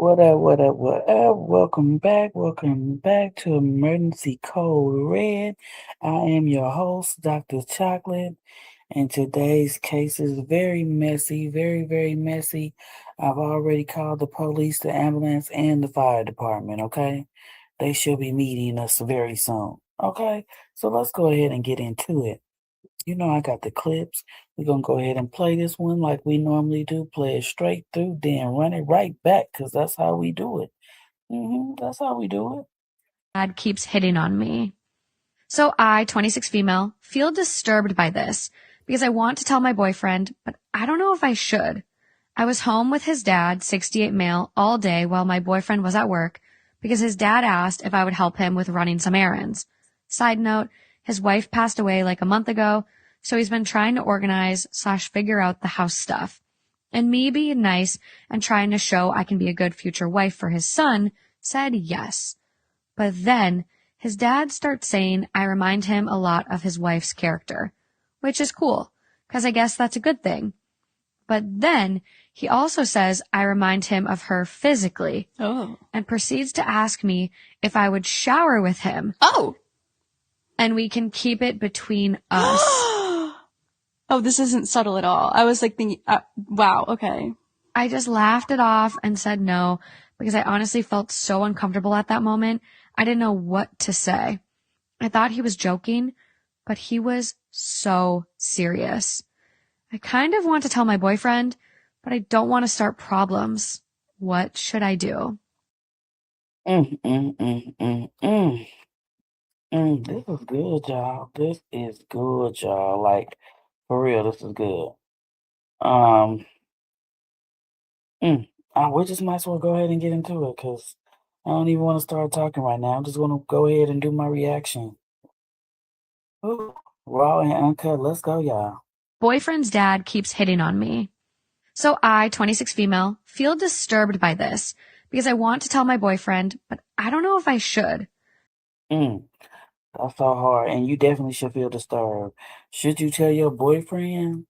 What up? Welcome back to Emergency Code Red. I am your host, Dr. Chocolate, and today's case is very messy, very messy. I've already called the police, the ambulance, and the fire department, okay? They should be meeting us very soon, okay? So let's go ahead and get into it. You know, I got the clips. We're gonna go ahead and play this one like we normally do. Play it straight through, then run it right back, because that's how we do it. That's how we do it. Dad keeps hitting on me. So I, 26 female, feel disturbed by this because I want to tell my boyfriend, but I don't know if I should. I was home with his dad, 68 male, all day while my boyfriend was at work because his dad asked if I would help him with running some errands. Side note, his wife passed away like a month ago, so he's been trying to organize/figure out the house stuff. And me being nice and trying to show I can be a good future wife for his son said yes. But then his dad starts saying I remind him a lot of his wife's character, which is cool, because I guess that's a good thing. But then he also says I remind him of her physically and proceeds to ask me if I would shower with him. And we can keep it between us. Oh, this isn't subtle at all. I was like thinking, wow, okay. I just laughed it off and said no because I honestly felt so uncomfortable at that moment. I didn't know what to say. I thought he was joking, but he was so serious. I kind of want to tell my boyfriend, but I don't want to start problems. What should I do? Mm, mm, mm, mm, mm. This is good, y'all. This is good, y'all. Like, for real, this is good. Um, we just might as well go ahead and get into it, because I don't even want to start talking right now. I'm just going to go ahead and do my reaction. Ooh, raw and uncut. Let's go, y'all. Boyfriend's dad keeps hitting on me. So I, 26 female, feel disturbed by this because I want to tell my boyfriend, but I don't know if I should. Mm, that's so hard, and you definitely should feel disturbed. Should you tell your boyfriend?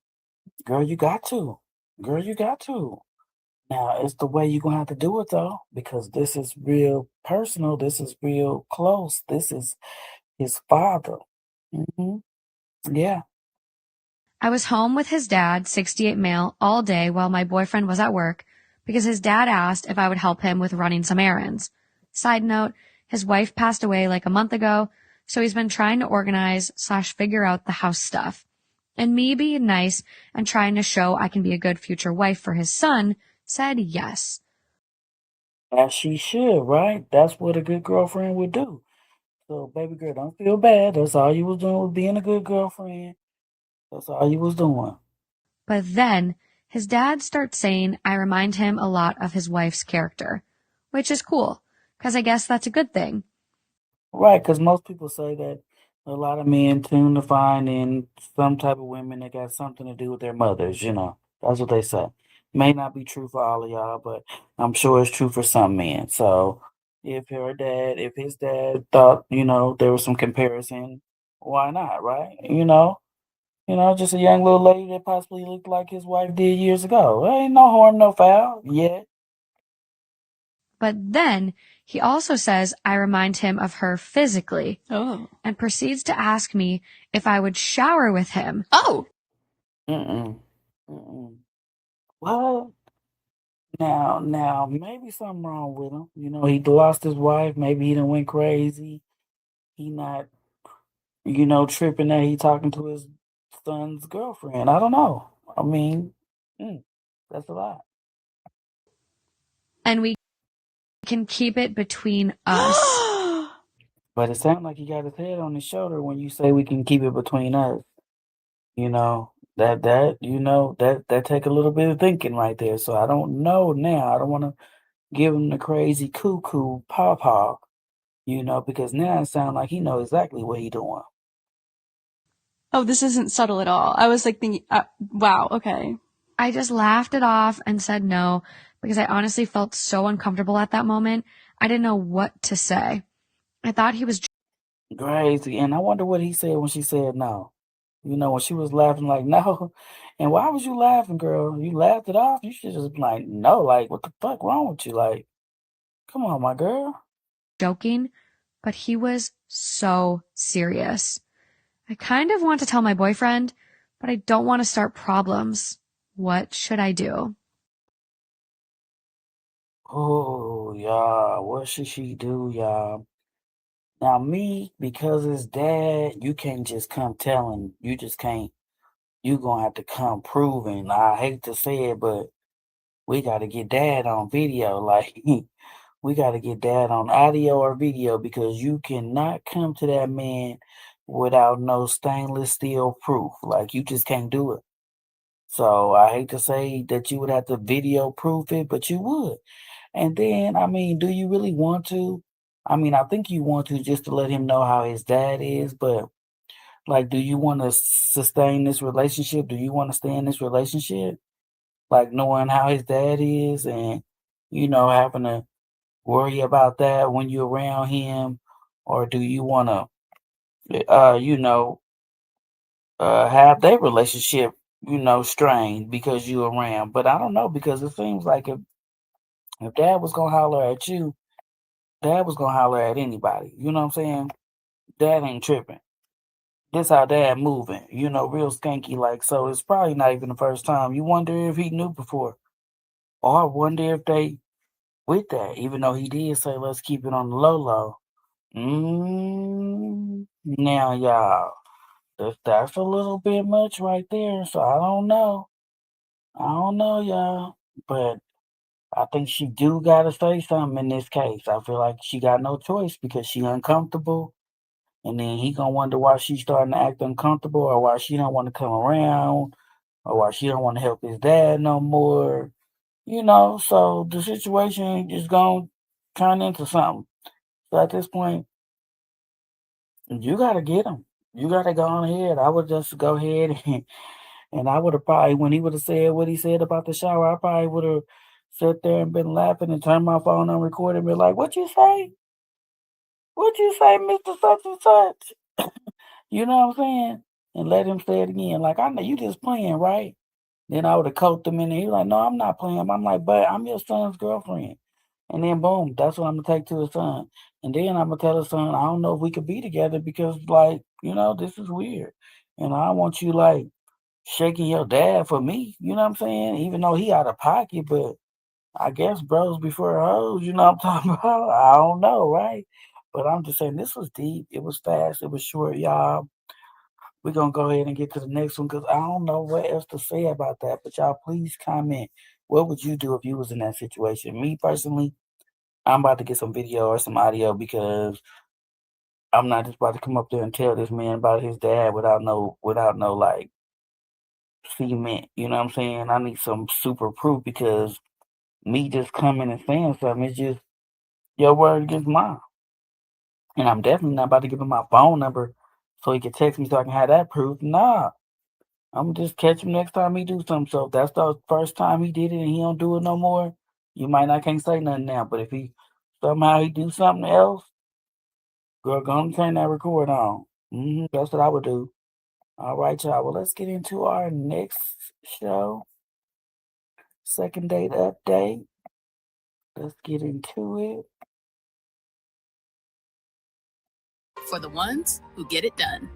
Girl, you got to. Girl, you got to. Now, it's the way you're gonna have to do it though, because this is real personal. This is real close. This is his father. hmm Yeah. I was home with his dad, 68 male, all day while my boyfriend was at work because his dad asked if I would help him with running some errands. Side note, his wife passed away like a month ago, so he's been trying to organize/figure out the house stuff. And me being nice and trying to show I can be a good future wife for his son said yes. As she should, right? That's what a good girlfriend would do. So, baby girl, don't feel bad. That's all you was doing was being a good girlfriend. That's all you was doing. But then his dad starts saying I remind him a lot of his wife's character, which is cool, because I guess that's a good thing. Right, because most people say that a lot of men tune to find in some type of women that got something to do with their mothers, you know. That's what they say. May not be true for all of y'all, but I'm sure it's true for some men. So if his dad thought, there was some comparison, why not, right? Just a young little lady that possibly looked like his wife did years ago. There ain't no harm, no foul yet. But then he also says I remind him of her physically and proceeds to ask me if I would shower with him. Mm-mm. Mm-mm. What? Now, maybe something wrong with him. He lost his wife. Maybe he done went crazy. He not, tripping that he talking to his son's girlfriend. I don't know. I mean, that's a lot. And we can keep it between us. But it sounds like he got his head on his shoulder when you say we can keep it between us. That take a little bit of thinking right there. So I don't know now. I don't want to give him the crazy cuckoo paw, because now it sounds like he knows exactly what he doing. Oh, this isn't subtle at all. I was like thinking, wow, okay. I just laughed it off and said no because I honestly felt so uncomfortable at that moment. I didn't know what to say. I thought he was Crazy. And I wonder what he said when she said no. When she was laughing like no. And why was you laughing, girl? You laughed it off? You should just be like, no, like what the fuck wrong with you? Like, Come on, my girl. Joking, but he was so serious. I kind of want to tell my boyfriend, but I don't want to start problems. What should I do? Oh, y'all. What should she do, y'all? Now, me, because it's dad, you can't just come telling. You just can't. You gonna have to come proving. I hate to say it, but we got to get dad on video. Like, we got to get dad on audio or video because you cannot come to that man without no stainless steel proof. Like, you just can't do it. So I hate to say that you would have to video proof it, but you would. And then, I mean, do you really want to? I mean, I think you want to just to let him know how his dad is, but like, do you want to sustain this relationship? Do you want to stay in this relationship? Like, knowing how his dad is and, having to worry about that when you're around him? Or do you want to, have their relationship, strained because you're around? But I don't know because it seems like if dad was going to holler at you, dad was gonna holler at anybody. You know what I'm saying? Dad ain't tripping. This how dad moving, real skanky like. So it's probably not even the first time. You wonder if he knew before. Or I wonder if they with that, even though he did say let's keep it on the low low. Now y'all, that's a little bit much right there. So I don't know. I don't know, y'all. But I think she do gotta say something in this case. I feel like she got no choice because she uncomfortable. And then he gonna wonder why she's starting to act uncomfortable or why she don't want to come around or why she don't want to help his dad no more. So the situation is gonna turn into something. So at this point, you gotta get him. You gotta go on ahead. I would just go ahead and I would have probably when he would have said what he said about the shower, I probably would have sat there and been laughing and turned my phone on record and be like, "What you say? What you say, Mr. Such and Such?" You know what I'm saying? And let him say it again. Like, I know you just playing, right? Then I would have coached him in there. He's like, no, I'm not playing. I'm like, but I'm your son's girlfriend. And then boom, that's what I'm gonna take to his son. And then I'm gonna tell his son, I don't know if we could be together because like, this is weird. And I don't want you like shaking your dad for me. You know what I'm saying? Even though he out of pocket, but I guess bros before hoes, you know what I'm talking about? I don't know, right? But I'm just saying this was deep. It was fast. It was short, y'all. We're gonna go ahead and get to the next one because I don't know what else to say about that. But y'all, please comment. What would you do if you was in that situation? Me personally, I'm about to get some video or some audio because I'm not just about to come up there and tell this man about his dad without no like cement. You know what I'm saying? I need some super proof because me just coming and saying something is just your word against mine. And I'm definitely not about to give him my phone number so he can text me so I can have that proof. Nah. I'm just catch him next time he do something. So if that's the first time he did it and he don't do it no more, you might not can't say nothing now. But if he somehow he do something else, girl, go and turn that record on. That's what I would do. All right, y'all. Well, let's get into our next show. Second date update. Let's get into it. For the ones who get it done.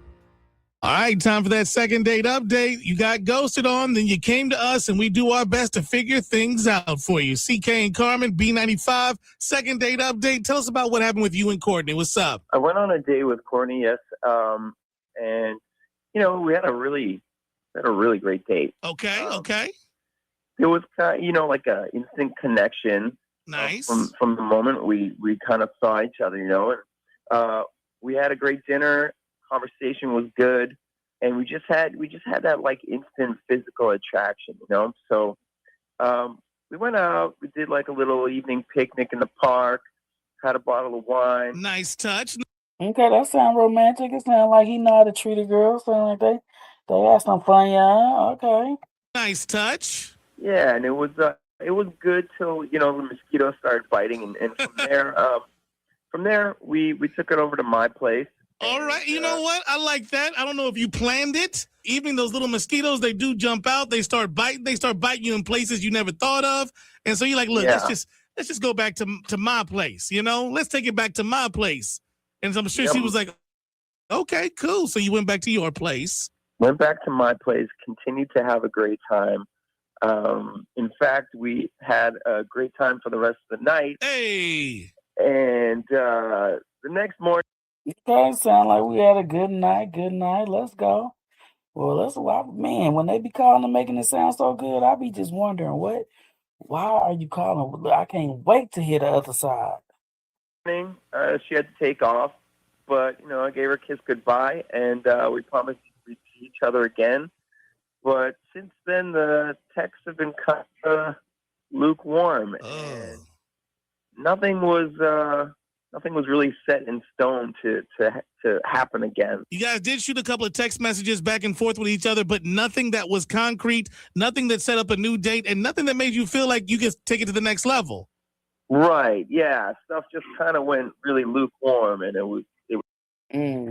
All right, time for that second date update. You got ghosted on, then you came to us, and we do our best to figure things out for you. CK and Carmen, B95, second date update. Tell us about what happened with you and Courtney. What's up? I went on a date with Courtney, yes, and we had a really great date. Okay. It was kind of, like a instant connection. Nice. From the moment we kind of saw each other, and we had a great dinner. Conversation was good, and we just had that like instant physical attraction, So we went out. We did like a little evening picnic in the park. Had a bottle of wine. Nice touch. Okay, that sound romantic. It sound like he know how to treat a girl. Sound like they had some fun, yeah. Okay. Nice touch. Yeah, and it was good till the mosquitoes started biting, and from there we took it over to my place. All right, you know what? I like that. I don't know if you planned it. Even those little mosquitoes, they do jump out. They start biting. They start biting you in places you never thought of. And so you're like, look, let's just go back to my place, let's take it back to my place. And I'm sure she was like, okay, cool. So you went back to your place. Went back to my place, continued to have a great time. In fact, we had a great time for the rest of the night. Hey. And the next morning. You guys sound like we had a good night. Good night. Let's go. Well, man, when they be calling and making it sound so good, I be just wondering why are you calling? I can't wait to hear the other side. She had to take off, but, I gave her a kiss goodbye, and we promised we'd see each other again. But since then, the texts have been kind of lukewarm, and nothing was really set in stone to happen again. You guys did shoot a couple of text messages back and forth with each other, but nothing that was concrete, nothing that set up a new date, and nothing that made you feel like you could take it to the next level. Right, yeah. Stuff just kind of went really lukewarm, and it was.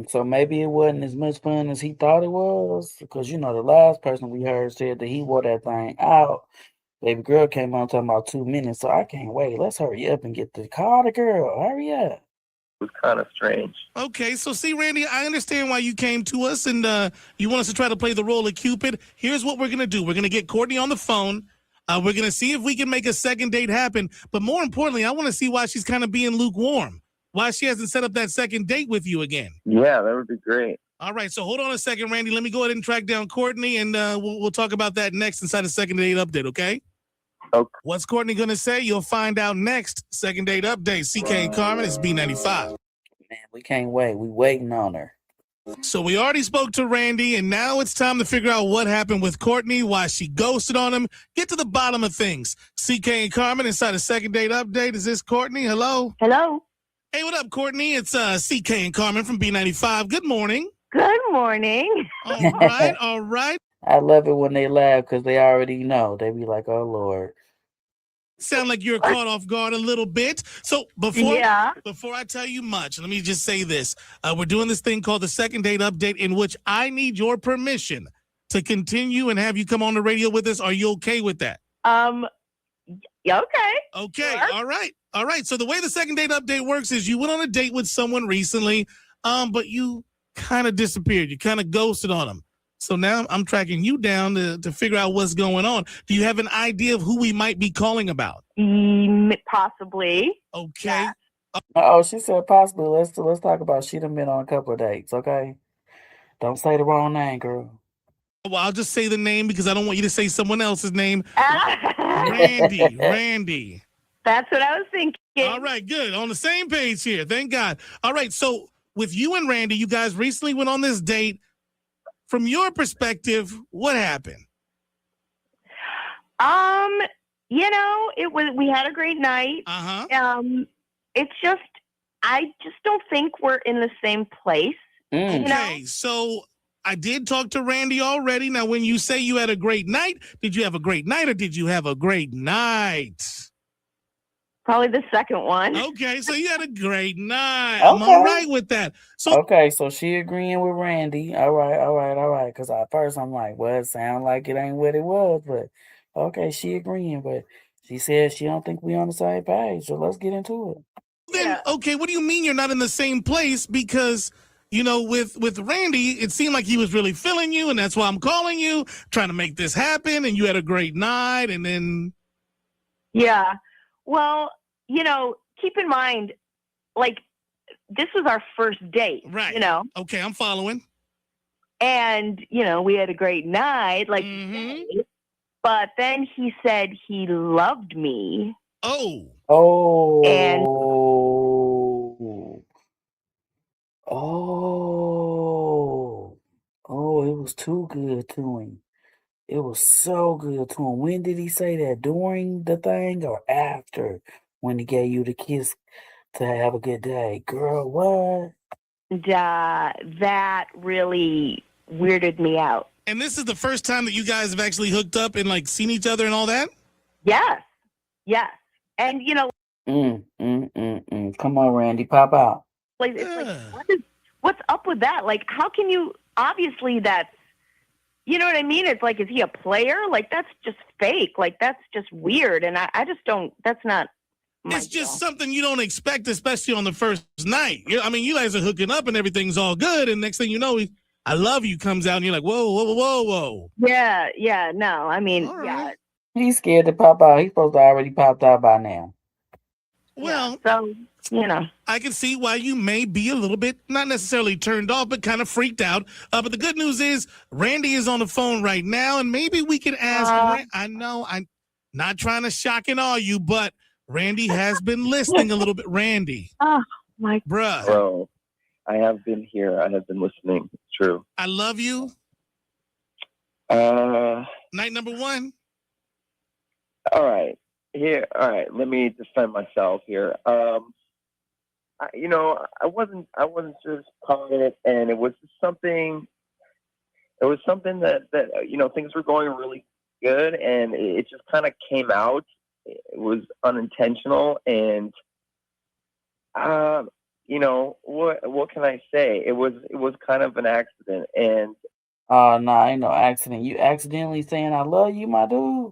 So maybe it wasn't as much fun as he thought it was, because, the last person we heard said that he wore that thing out. Baby girl came on talking about 2 minutes, so I can't wait. Let's hurry up and call the girl. Hurry up. It was kind of strange. Okay, so see, Randy, I understand why you came to us, and you want us to try to play the role of Cupid. Here's what we're going to do. We're going to get Courtney on the phone. We're going to see if we can make a second date happen. But more importantly, I want to see why she's kind of being lukewarm, why she hasn't set up that second date with you again. Yeah, that would be great. All right, so hold on a second, Randy. Let me go ahead and track down Courtney, and we'll talk about that next inside the second date update, okay? Okay. What's Courtney going to say? You'll find out next. Second date update. CK and Carmen, it's B95. Man, we can't wait. We waiting on her. So we already spoke to Randy, and now it's time to figure out what happened with Courtney, why she ghosted on him, get to the bottom of things. CK and Carmen inside the second date update. Is this Courtney? Hello? Hello. Hey, what up, Courtney? It's CK and Carmen from B95. Good morning. Good morning. All right. I love it when they laugh because they already know. They be like, oh, Lord. Sound like you're caught off guard a little bit. So before I tell you much, let me just say this. We're doing this thing called the second date update, in which I need your permission to continue and have you come on the radio with us. Are you okay with that? Yeah, okay. Okay. Sure. All right. So the way the second date update works is you went on a date with someone recently, but you kind of disappeared. You kind of ghosted on them. So now I'm tracking you down to figure out what's going on. Do you have an idea of who we might be calling about? Possibly. Okay. Yeah. Oh, she said possibly. Let's talk about she done been on a couple of dates, okay? Don't say the wrong name, girl. Well, I'll just say the name because I don't want you to say someone else's name. Randy. That's what I was thinking. All right, good. On the same page here. Thank God. All right, so with you and Randy, you guys recently went on this date. From your perspective, what happened? We had a great night. Uh-huh. It's just, I just don't think we're in the same place. Okay, so I did talk to Randy already. Now, when you say you had a great night, did you have a great night or did you have a great night? Probably the second one. Okay, so you had a great night. Okay. I'm all right with that. So so she agreeing with Randy. All right. Because at first I'm like, well, it sounds like it ain't what it was, but okay, she agreeing. But she said she don't think we on the same page, so let's get into it. then, okay, what do you mean you're not in the same place? Because, with Randy, it seemed like he was really feeling you, and that's why I'm calling you, trying to make this happen, and you had a great night, and then... Yeah. Well, keep in mind, this was our first date. Right. Okay, I'm following. And, we had a great night, but then he said he loved me. Oh. And it was too good to him. It was so good to him. When did he say that? During the thing or after? When he gave you the kiss to have a good day? Girl, what? That really weirded me out. And this is the first time that you guys have actually hooked up and seen each other and all that? Yes. And Come on, Randy, pop out. What's up with that? How can you, obviously that's, you know what I mean? It's is he a player? That's just fake. That's just weird. And I just don't, that's not It's just something you don't expect, especially on the first night. I mean, you guys are hooking up and everything's all good, and next thing you know, I love you comes out, and you're like, whoa, whoa, whoa, whoa. Yeah, no, I mean, All right. He's scared to pop out. He's supposed to already popped out by now. Well, so, I can see why you may be a little bit, not necessarily turned off, but kind of freaked out. But the good news is Randy is on the phone right now, and maybe we can ask I know I'm not trying to shock and awe you, but Randy has been listening a little bit. Randy. Oh, my. Bruh. Bro, I have been here. I have been listening. It's true. I love you. Night number one. All right. Let me defend myself here. I wasn't just calling it, and it was something. It was something that things were going really good, and it just kind of came out. It was unintentional, and what can I say? It was kind of an accident, and Nah, ain't no accident. You accidentally saying I love you, my dude?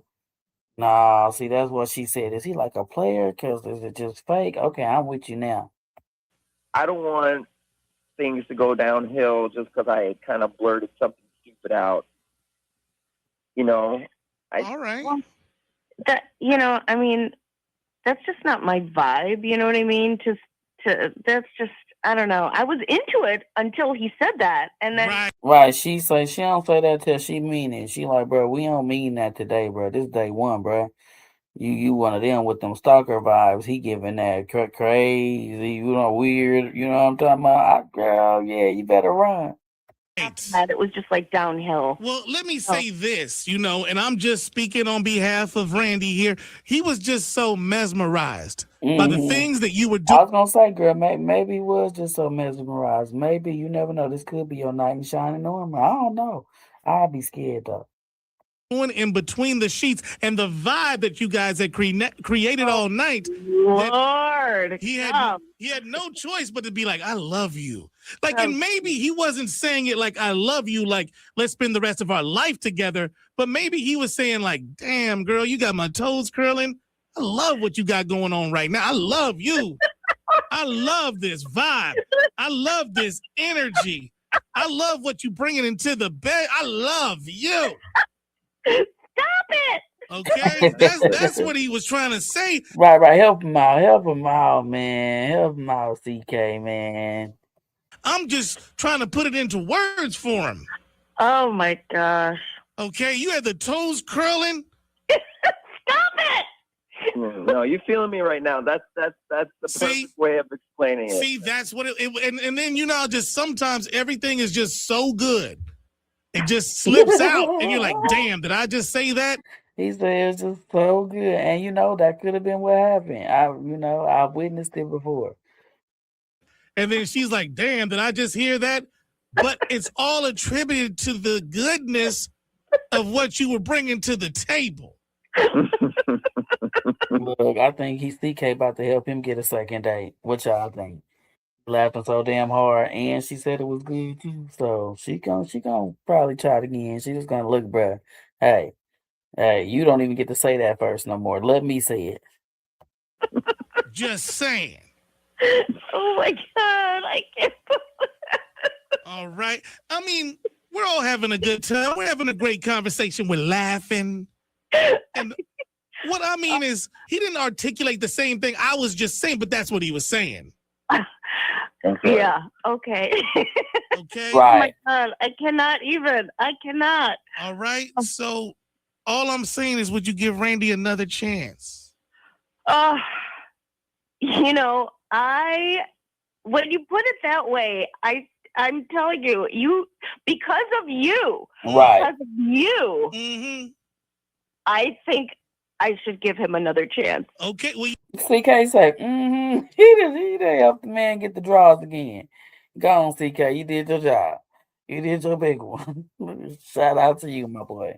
Nah, see, that's what she said. Is he like a player? Because is it just fake? Okay, I'm with you now. I don't want things to go downhill just because I kind of blurted something stupid out. All right. Well, I mean, that's just not my vibe. You know what I mean? That's just, I don't know. I was into it until he said that, and then right. She don't say that till she mean it. She like, bro, we don't mean that today, bro. This day one, bro. You one of them with them stalker vibes. He giving that crazy, weird. You know what I'm talking about? Girl, yeah, you better run. It was just like downhill. Well, let me say this, and I'm just speaking on behalf of Randy here. He was just so mesmerized by the things that you were doing. I was gonna say, girl, maybe he was just so mesmerized. Maybe, you never know. This could be your knight in shining armor. I don't know. I'd be scared though. In between the sheets and the vibe that you guys had created all night. Lord, he had no choice but to be like, I love you. And maybe he wasn't saying it like, I love you, like, let's spend the rest of our life together. But maybe he was saying like, damn, girl, you got my toes curling. I love what you got going on right now. I love you. I love this vibe. I love this energy. I love what you bringing into the bed. I love you. Stop it. Okay, that's what he was trying to say. Right. Help him out, man. Help him out, CK, man. I'm just trying to put it into words for him. Oh my gosh. Okay, you had the toes curling. Stop it. No, you feeling me right now. That's the perfect way of explaining it. See, that's what and then just sometimes everything is just so good. It just slips out, and you're like, damn, did I just say that? He said it's just so good. And that could have been what happened. I've witnessed it before. And then she's like, damn, did I just hear that? But it's all attributed to the goodness of what you were bringing to the table. Look, I think CK about to help him get a second date. What y'all think? Laughing so damn hard, and she said it was good too. So she gonna probably try it again. She just gonna look, bruh. Hey, you don't even get to say that first no more. Let me say it. Just saying. Oh my God, I can't. All right. I mean, we're all having a good time. We're having a great conversation. We're laughing. And what I mean is, he didn't articulate the same thing I was just saying, but that's what he was saying. Yeah. Okay. Okay. Right. Oh my God, I cannot. All right. So all I'm saying is, would you give Randy another chance? When you put it that way, I'm telling you, because of you, right. because of you, I think I should give him another chance. Okay. Well, CK say, he did help the man get the draws again. Go on, CK. You did your job. You did your big one. Shout out to you, my boy.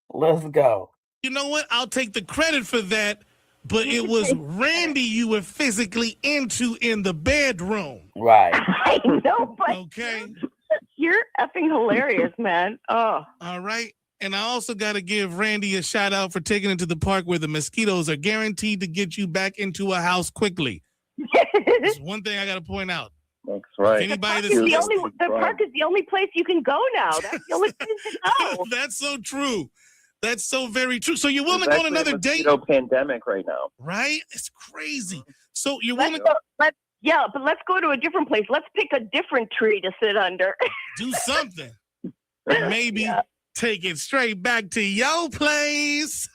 Let's go. You know what? I'll take the credit for that, but it was Randy you were physically into in the bedroom. Right. I know, but okay. You're effing hilarious, man. Oh. All right. And I also got to give Randy a shout out for taking it to the park where the mosquitoes are guaranteed to get you back into a house quickly. That's one thing I got to point out. That's right. If anybody The that's park is the only place you can go now. That's the only place to go. That's so true. That's so very true. So you're willing to There's go on actually another a date? mosquito pandemic right now. Right? It's crazy. So you're Let's willing go, but let's go to a different place. Let's pick a different tree to sit under. to do something. Maybe take it straight back to your place.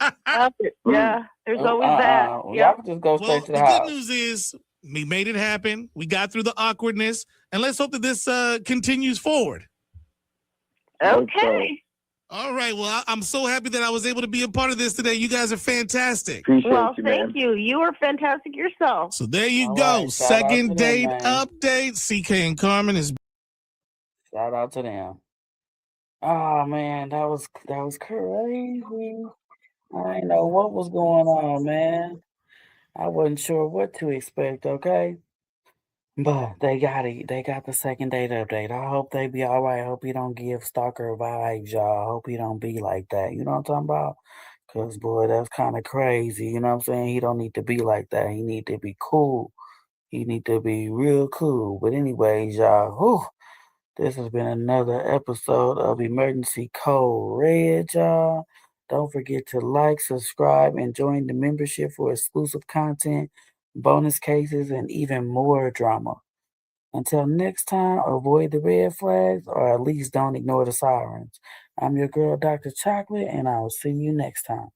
Yeah, there's always that. Y'all can just go straight Well, to the the house. good news is we made it happen. We got through the awkwardness, and let's hope that this continues forward. Okay. All right. Well, I'm so happy that I was able to be a part of this today. You guys are fantastic. Appreciate Well, you, thank man. you. You are fantastic yourself. So there you All go. right, shout out to Second them, date man. update. CK and Carmen is. Shout out to them. Oh man, that was crazy. I didn't know what was going on, man. I wasn't sure what to expect, okay? But they got it. They got the second date update. I hope they be all right. I hope he don't give stalker vibes, y'all. I hope he don't be like that. You know what I'm talking about? Cause boy, that's kind of crazy. You know what I'm saying? He don't need to be like that. He need to be cool. He need to be real cool. But anyways, y'all, whew, this has been another episode of Emergency Code Red, y'all. Don't forget to like, subscribe, and join the membership for exclusive content, bonus cases, and even more drama. Until next time, avoid the red flags or at least don't ignore the sirens. I'm your girl, Dr. Chocolate, and I'll see you next time.